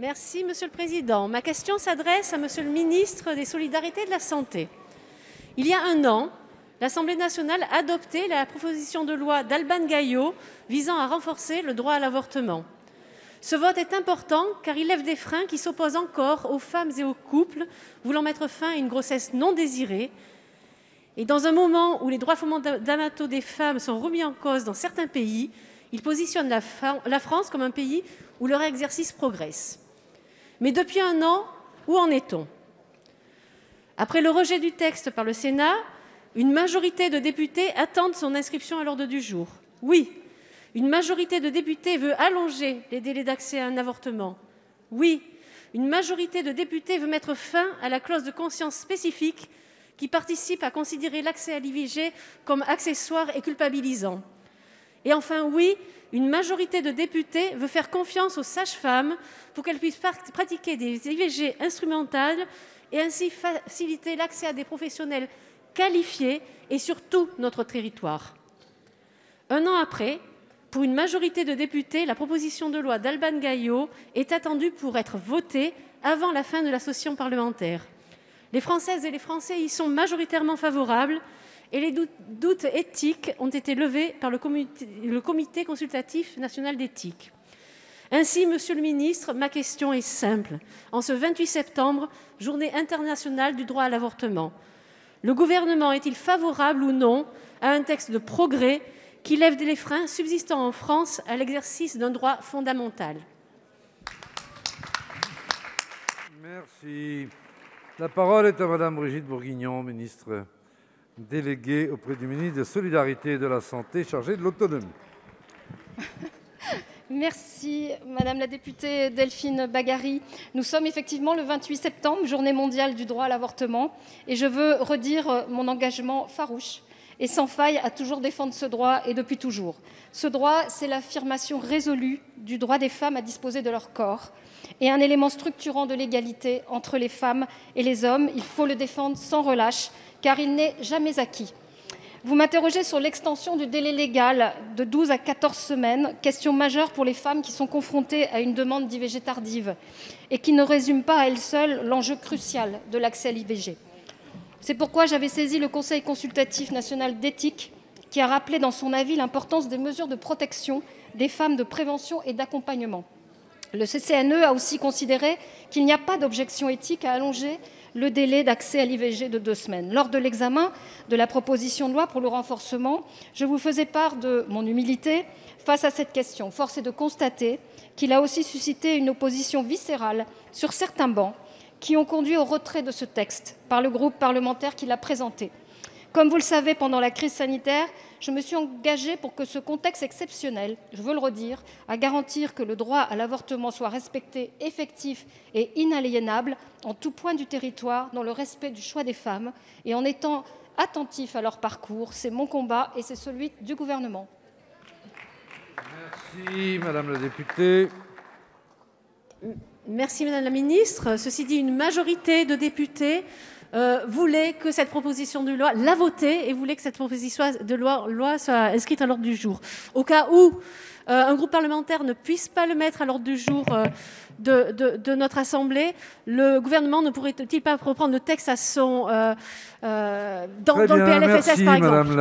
Merci, Monsieur le Président. Ma question s'adresse à Monsieur le ministre des Solidarités et de la Santé. Il y a un an, l'Assemblée nationale a adopté la proposition de loi d'Alban Gaillot visant à renforcer le droit à l'avortement. Ce vote est important car il lève des freins qui s'opposent encore aux femmes et aux couples voulant mettre fin à une grossesse non désirée. Et dans un moment où les droits fondamentaux des femmes sont remis en cause dans certains pays, il positionne la France comme un pays où leur exercice progresse. Mais depuis un an, où en est-on? Après le rejet du texte par le Sénat, une majorité de députés attendent son inscription à l'ordre du jour. Oui, une majorité de députés veut allonger les délais d'accès à un avortement. Oui, une majorité de députés veut mettre fin à la clause de conscience spécifique qui participe à considérer l'accès à l'IVG comme accessoire et culpabilisant. Et enfin, oui, une majorité de députés veut faire confiance aux sages-femmes pour qu'elles puissent pratiquer des IVG instrumentales et ainsi faciliter l'accès à des professionnels qualifiés et sur tout notre territoire. Un an après, pour une majorité de députés, la proposition de loi d'Alban Gaillot est attendue pour être votée avant la fin de la session parlementaire. Les Françaises et les Français y sont majoritairement favorables et les doutes éthiques ont été levés par le Comité consultatif national d'éthique. Ainsi, Monsieur le ministre, ma question est simple. En ce 28 septembre, journée internationale du droit à l'avortement, le gouvernement est-il favorable ou non à un texte de progrès qui lève les freins subsistant en France à l'exercice d'un droit fondamental? Merci. La parole est à Madame Brigitte Bourguignon, ministre déléguée auprès du ministre des Solidarités et de la Santé, chargée de l'autonomie. Merci, Madame la députée Delphine Bagary. Nous sommes effectivement le 28 septembre, journée mondiale du droit à l'avortement, et je veux redire mon engagement farouche et sans faille à toujours défendre ce droit et depuis toujours. Ce droit, c'est l'affirmation résolue du droit des femmes à disposer de leur corps et un élément structurant de l'égalité entre les femmes et les hommes. Il faut le défendre sans relâche, car il n'est jamais acquis. Vous m'interrogez sur l'extension du délai légal de 12 à 14 semaines, question majeure pour les femmes qui sont confrontées à une demande d'IVG tardive et qui ne résume pas à elle seule l'enjeu crucial de l'accès à l'IVG. C'est pourquoi j'avais saisi le Conseil consultatif national d'éthique qui a rappelé dans son avis l'importance des mesures de protection des femmes, de prévention et d'accompagnement. Le CCNE a aussi considéré qu'il n'y a pas d'objection éthique à allonger le délai d'accès à l'IVG de 2 semaines. Lors de l'examen de la proposition de loi pour le renforcement, je vous faisais part de mon humilité face à cette question. Force est de constater qu'il a aussi suscité une opposition viscérale sur certains bancs qui ont conduit au retrait de ce texte par le groupe parlementaire qui l'a présenté. Comme vous le savez, pendant la crise sanitaire, je me suis engagée pour que ce contexte exceptionnel, je veux le redire, à garantir que le droit à l'avortement soit respecté, effectif et inaliénable en tout point du territoire, dans le respect du choix des femmes et en étant attentif à leur parcours. C'est mon combat et c'est celui du gouvernement. Merci, Madame la députée. Merci, Madame la ministre. Ceci dit, une majorité de députés voulait que cette proposition de loi, l'a votée et voulait que cette proposition de loi soit inscrite à l'ordre du jour. Au cas où un groupe parlementaire ne puisse pas le mettre à l'ordre du jour de notre Assemblée, le gouvernement ne pourrait-il pas reprendre le texte à son, dans le PLFSS, par exemple?